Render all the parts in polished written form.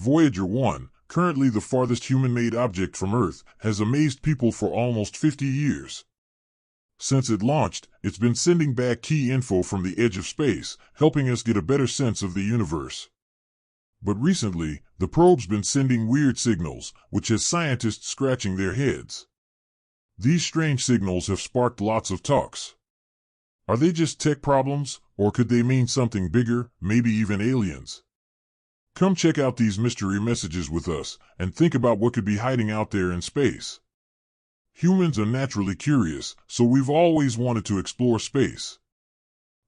Voyager 1, currently the farthest human-made object from Earth, has amazed people for almost 50 years. Since it launched, it's been sending back key info from the edge of space, helping us get a better sense of the universe. But recently, the probe's been sending weird signals, which has scientists scratching their heads. These strange signals have sparked lots of talks. Are they just tech problems, or could they mean something bigger, maybe even aliens? Come check out these mystery messages with us, and think about what could be hiding out there in space. Humans are naturally curious, so we've always wanted to explore space.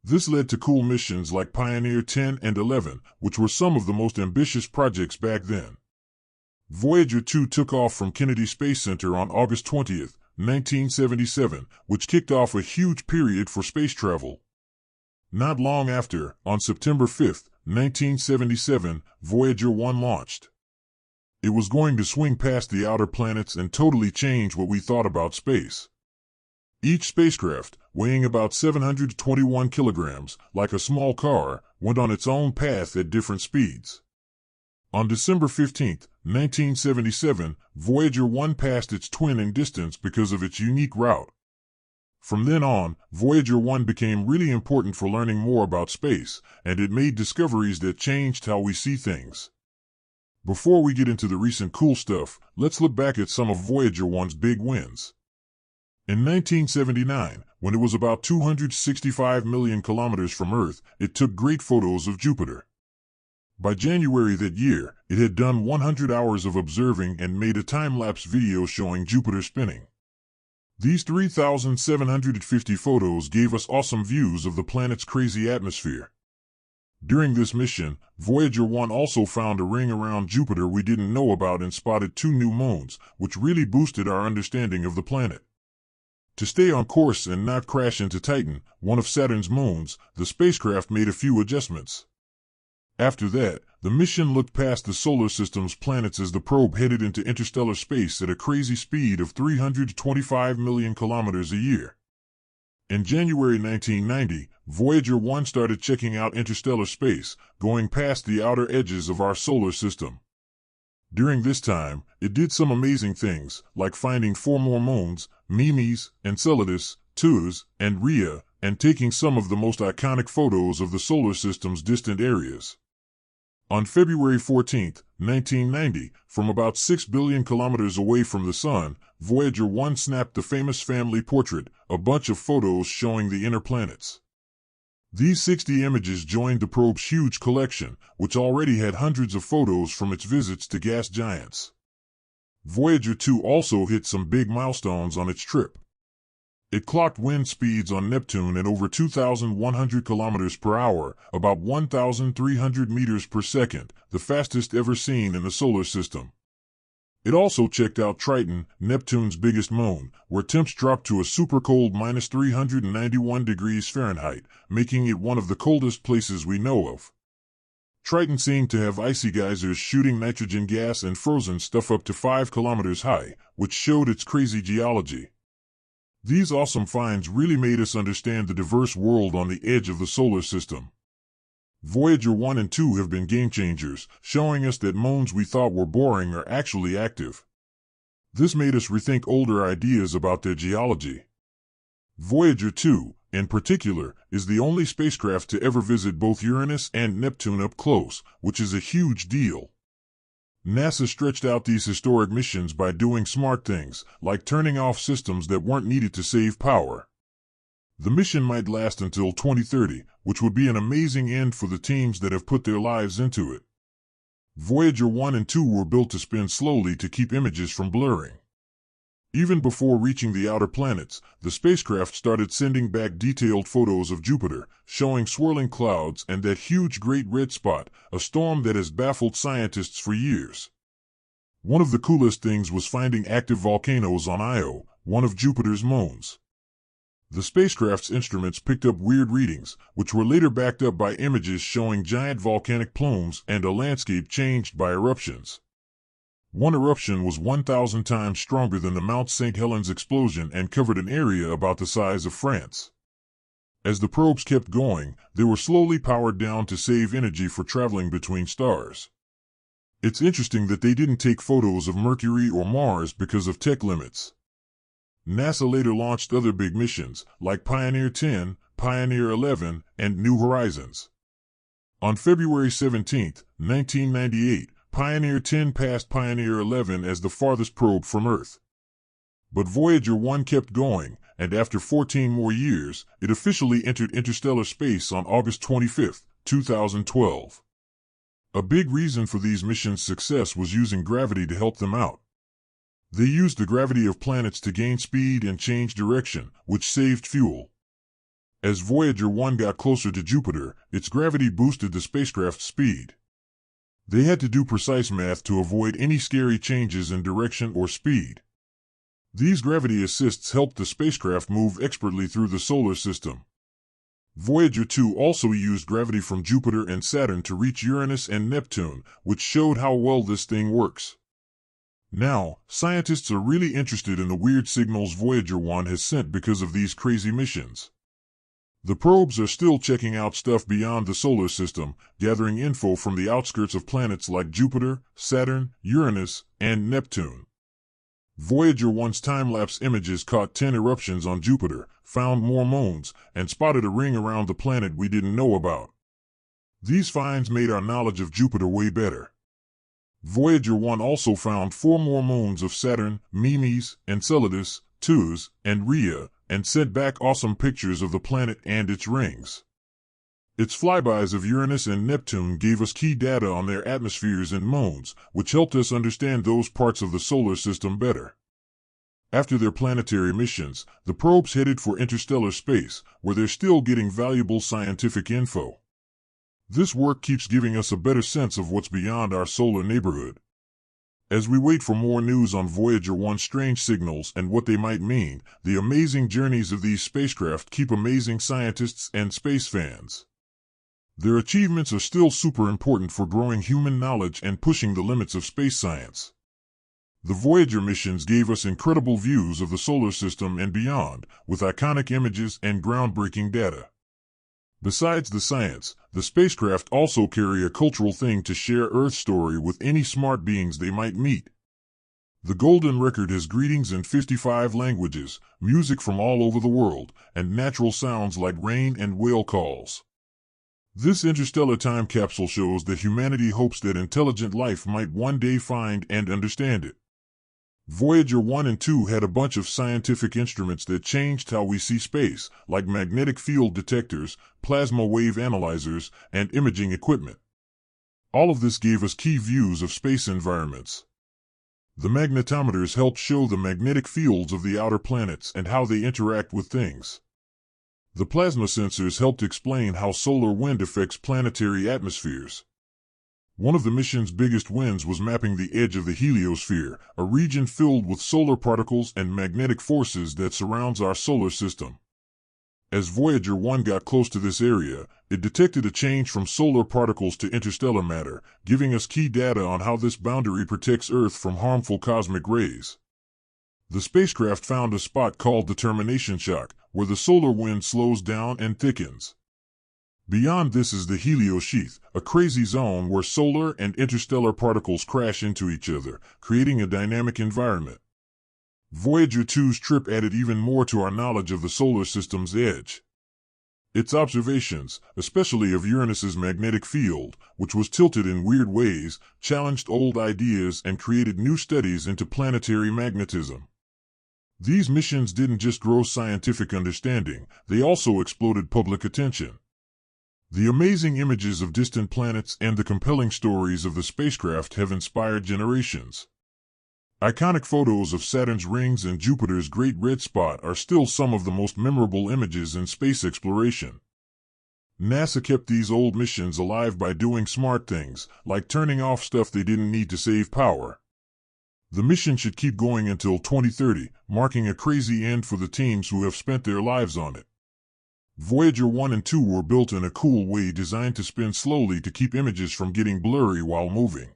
This led to cool missions like Pioneer 10 and 11, which were some of the most ambitious projects back then. Voyager 2 took off from Kennedy Space Center on August 20, 1977, which kicked off a huge period for space travel. Not long after, on September 5, 1977, Voyager 1 launched. It was going to swing past the outer planets and totally change what we thought about space. Each spacecraft, weighing about 721 kilograms, like a small car, went on its own path at different speeds. On December 15, 1977, Voyager 1 passed its twin in distance because of its unique route. From then on, Voyager 1 became really important for learning more about space, and it made discoveries that changed how we see things. Before we get into the recent cool stuff, let's look back at some of Voyager 1's big wins. In 1979, when it was about 265 million kilometers from Earth, it took great photos of Jupiter. By January that year, it had done 100 hours of observing and made a time-lapse video showing Jupiter spinning. These 3,750 photos gave us awesome views of the planet's crazy atmosphere. During this mission, Voyager 1 also found a ring around Jupiter we didn't know about and spotted 2 new moons, which really boosted our understanding of the planet. To stay on course and not crash into Titan, one of Saturn's moons, the spacecraft made a few adjustments. After that, the mission looked past the solar system's planets as the probe headed into interstellar space at a crazy speed of 325 million kilometers a year. In January 1990, Voyager 1 started checking out interstellar space, going past the outer edges of our solar system. During this time, it did some amazing things, like finding 4 more moons, Mimes, Enceladus, Tuas, and Rhea, and taking some of the most iconic photos of the solar system's distant areas. On February 14, 1990, from about 6 billion kilometers away from the Sun, Voyager 1 snapped the famous family portrait, a bunch of photos showing the inner planets. These 60 images joined the probe's huge collection, which already had hundreds of photos from its visits to gas giants. Voyager 2 also hit some big milestones on its trip. It clocked wind speeds on Neptune at over 2,100 kilometers per hour, about 1,300 meters per second, the fastest ever seen in the solar system. It also checked out Triton, Neptune's biggest moon, where temps dropped to a super cold minus 391 degrees Fahrenheit, making it one of the coldest places we know of. Triton seemed to have icy geysers shooting nitrogen gas and frozen stuff up to 5 kilometers high, which showed its crazy geology. These awesome finds really made us understand the diverse world on the edge of the solar system. Voyager 1 and 2 have been game changers, showing us that moons we thought were boring are actually active. This made us rethink older ideas about their geology. Voyager 2, in particular, is the only spacecraft to ever visit both Uranus and Neptune up close, which is a huge deal. NASA stretched out these historic missions by doing smart things, like turning off systems that weren't needed to save power. The mission might last until 2030, which would be an amazing end for the teams that have put their lives into it. Voyager 1 and 2 were built to spin slowly to keep images from blurring. Even before reaching the outer planets, the spacecraft started sending back detailed photos of Jupiter, showing swirling clouds and that huge great red spot, a storm that has baffled scientists for years. One of the coolest things was finding active volcanoes on Io, one of Jupiter's moons. The spacecraft's instruments picked up weird readings, which were later backed up by images showing giant volcanic plumes and a landscape changed by eruptions. One eruption was 1,000 times stronger than the Mount St. Helens explosion and covered an area about the size of France. As the probes kept going, they were slowly powered down to save energy for traveling between stars. It's interesting that they didn't take photos of Mercury or Mars because of tech limits. NASA later launched other big missions, like Pioneer 10, Pioneer 11, and New Horizons. On February 17, 1998, Pioneer 10 passed Pioneer 11 as the farthest probe from Earth. But Voyager 1 kept going, and after 14 more years, it officially entered interstellar space on August 25, 2012. A big reason for these missions' success was using gravity to help them out. They used the gravity of planets to gain speed and change direction, which saved fuel. As Voyager 1 got closer to Jupiter, its gravity boosted the spacecraft's speed. They had to do precise math to avoid any scary changes in direction or speed. These gravity assists helped the spacecraft move expertly through the solar system. Voyager 2 also used gravity from Jupiter and Saturn to reach Uranus and Neptune, which showed how well this thing works. Now, scientists are really interested in the weird signals Voyager 1 has sent because of these crazy missions. The probes are still checking out stuff beyond the solar system, gathering info from the outskirts of planets like Jupiter, Saturn, Uranus, and Neptune. Voyager 1's time-lapse images caught 10 eruptions on Jupiter, found more moons, and spotted a ring around the planet we didn't know about. These finds made our knowledge of Jupiter way better. Voyager 1 also found 4 more moons of Saturn, Memes, Enceladus, Teus, and Rhea, and sent back awesome pictures of the planet and its rings. Its flybys of Uranus and Neptune gave us key data on their atmospheres and moons, which helped us understand those parts of the solar system better. After their planetary missions, the probes headed for interstellar space, where they're still getting valuable scientific info. This work keeps giving us a better sense of what's beyond our solar neighborhood. As we wait for more news on Voyager 1's strange signals and what they might mean, the amazing journeys of these spacecraft keep amazing scientists and space fans. Their achievements are still super important for growing human knowledge and pushing the limits of space science. The Voyager missions gave us incredible views of the solar system and beyond, with iconic images and groundbreaking data. Besides the science, the spacecraft also carry a cultural thing to share Earth's story with any smart beings they might meet. The Golden Record has greetings in 55 languages, music from all over the world, and natural sounds like rain and whale calls. This interstellar time capsule shows that humanity hopes that intelligent life might one day find and understand it. Voyager 1 and 2 had a bunch of scientific instruments that changed how we see space, like magnetic field detectors, plasma wave analyzers, and imaging equipment. All of this gave us key views of space environments. The magnetometers helped show the magnetic fields of the outer planets and how they interact with things. The plasma sensors helped explain how solar wind affects planetary atmospheres. One of the mission's biggest wins was mapping the edge of the heliosphere, a region filled with solar particles and magnetic forces that surrounds our solar system. As Voyager 1 got close to this area, it detected a change from solar particles to interstellar matter, giving us key data on how this boundary protects Earth from harmful cosmic rays. The spacecraft found a spot called the termination shock, where the solar wind slows down and thickens. Beyond this is the heliosheath, a crazy zone where solar and interstellar particles crash into each other, creating a dynamic environment. Voyager 2's trip added even more to our knowledge of the solar system's edge. Its observations, especially of Uranus's magnetic field, which was tilted in weird ways, challenged old ideas and created new studies into planetary magnetism. These missions didn't just grow scientific understanding, they also exploded public attention. The amazing images of distant planets and the compelling stories of the spacecraft have inspired generations. Iconic photos of Saturn's rings and Jupiter's Great Red Spot are still some of the most memorable images in space exploration. NASA kept these old missions alive by doing smart things, like turning off stuff they didn't need to save power. The mission should keep going until 2030, marking a crazy end for the teams who have spent their lives on it. Voyager 1 and 2 were built in a cool way designed to spin slowly to keep images from getting blurry while moving.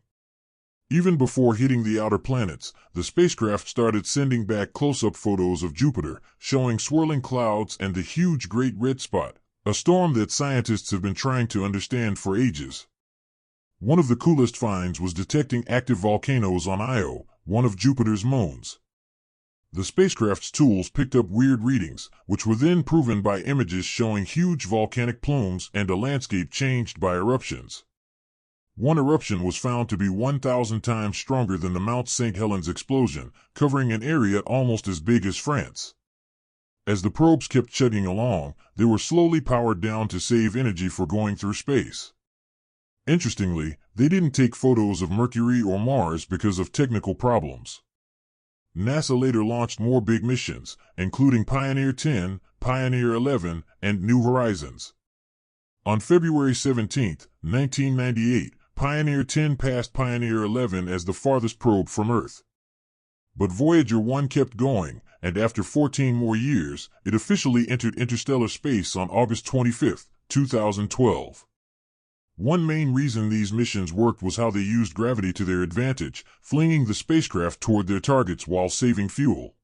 Even before hitting the outer planets, the spacecraft started sending back close-up photos of Jupiter, showing swirling clouds and the huge Great Red Spot, a storm that scientists have been trying to understand for ages. One of the coolest finds was detecting active volcanoes on Io, one of Jupiter's moons. The spacecraft's tools picked up weird readings, which were then proven by images showing huge volcanic plumes and a landscape changed by eruptions. One eruption was found to be 1,000 times stronger than the Mount St. Helens explosion, covering an area almost as big as France. As the probes kept chugging along, they were slowly powered down to save energy for going through space. Interestingly, they didn't take photos of Mercury or Mars because of technical problems. NASA later launched more big missions, including Pioneer 10, Pioneer 11, and New Horizons. On February 17, 1998, Pioneer 10 passed Pioneer 11 as the farthest probe from Earth. But Voyager 1 kept going, and after 14 more years, it officially entered interstellar space on August 25, 2012. One main reason these missions worked was how they used gravity to their advantage, flinging the spacecraft toward their targets while saving fuel.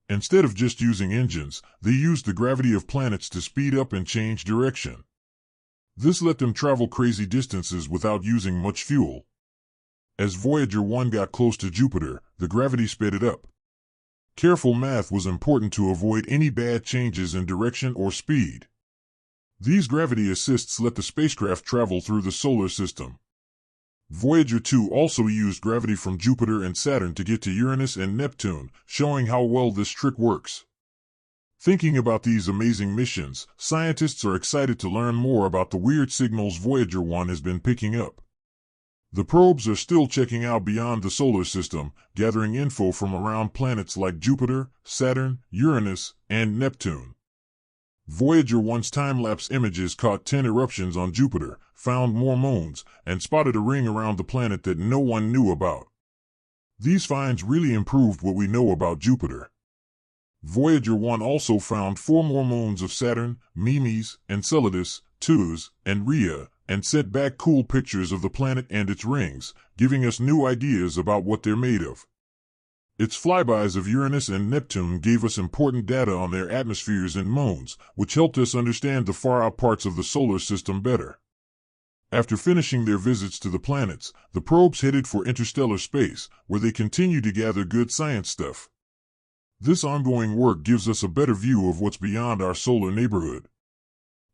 Instead of just using engines, they used the gravity of planets to speed up and change direction. This let them travel crazy distances without using much fuel. As Voyager 1 got close to Jupiter, the gravity sped it up. Careful math was important to avoid any bad changes in direction or speed. These gravity assists let the spacecraft travel through the solar system. Voyager 2 also used gravity from Jupiter and Saturn to get to Uranus and Neptune, showing how well this trick works. Thinking about these amazing missions, scientists are excited to learn more about the weird signals Voyager 1 has been picking up. The probes are still checking out beyond the solar system, gathering info from around planets like Jupiter, Saturn, Uranus, and Neptune. Voyager 1's time-lapse images caught 10 eruptions on Jupiter, found more moons, and spotted a ring around the planet that no one knew about. These finds really improved what we know about Jupiter. Voyager 1 also found 4 more moons of Saturn, Memes, Enceladus, Tuz, and Rhea, and sent back cool pictures of the planet and its rings, giving us new ideas about what they're made of. Its flybys of Uranus and Neptune gave us important data on their atmospheres and moons, which helped us understand the far-out parts of the solar system better. After finishing their visits to the planets, the probes headed for interstellar space, where they continue to gather good science stuff. This ongoing work gives us a better view of what's beyond our solar neighborhood.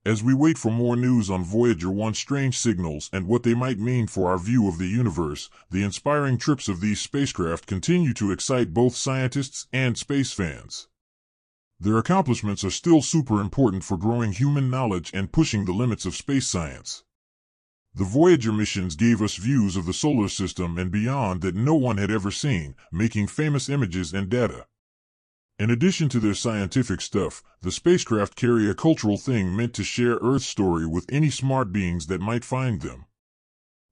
As we wait for more news on Voyager 1's strange signals and what they might mean for our view of the universe, the inspiring trips of these spacecraft continue to excite both scientists and space fans. Their accomplishments are still super important for growing human knowledge and pushing the limits of space science. The Voyager missions gave us views of the solar system and beyond that no one had ever seen, making famous images and data. In addition to their scientific stuff, the spacecraft carry a cultural thing meant to share Earth's story with any smart beings that might find them.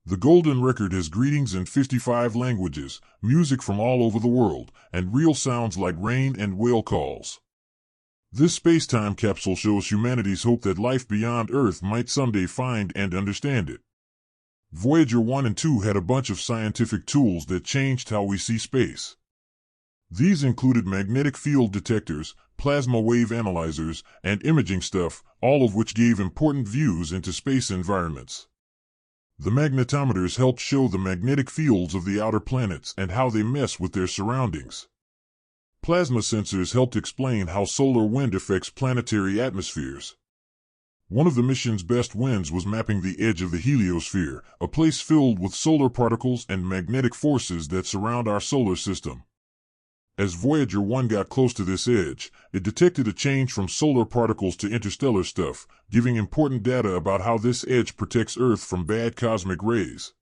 The Golden Record has greetings in 55 languages, music from all over the world, and real sounds like rain and whale calls. This space-time capsule shows humanity's hope that life beyond Earth might someday find and understand it. Voyager 1 and 2 had a bunch of scientific tools that changed how we see space. These included magnetic field detectors, plasma wave analyzers, and imaging stuff, all of which gave important views into space environments. The magnetometers helped show the magnetic fields of the outer planets and how they mess with their surroundings. Plasma sensors helped explain how solar wind affects planetary atmospheres. One of the mission's best wins was mapping the edge of the heliosphere, a place filled with solar particles and magnetic forces that surround our solar system. As Voyager 1 got close to this edge, it detected a change from solar particles to interstellar stuff, giving important data about how this edge protects Earth from bad cosmic rays.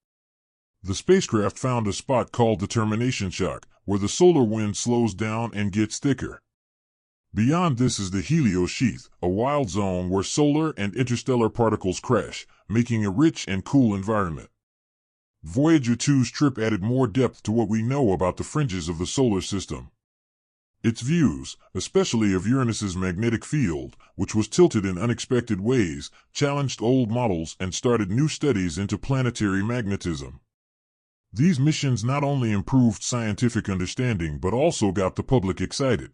The spacecraft found a spot called the termination shock, where the solar wind slows down and gets thicker. Beyond this is the heliosheath, a wild zone where solar and interstellar particles crash, making a rich and cool environment. Voyager 2's trip added more depth to what we know about the fringes of the solar system. Its views, especially of Uranus's magnetic field, which was tilted in unexpected ways, challenged old models and started new studies into planetary magnetism. These missions not only improved scientific understanding but also got the public excited.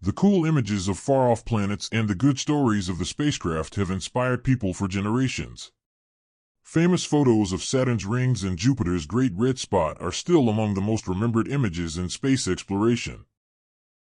The cool images of far-off planets and the good stories of the spacecraft have inspired people for generations. Famous photos of Saturn's rings and Jupiter's Great Red Spot are still among the most remembered images in space exploration.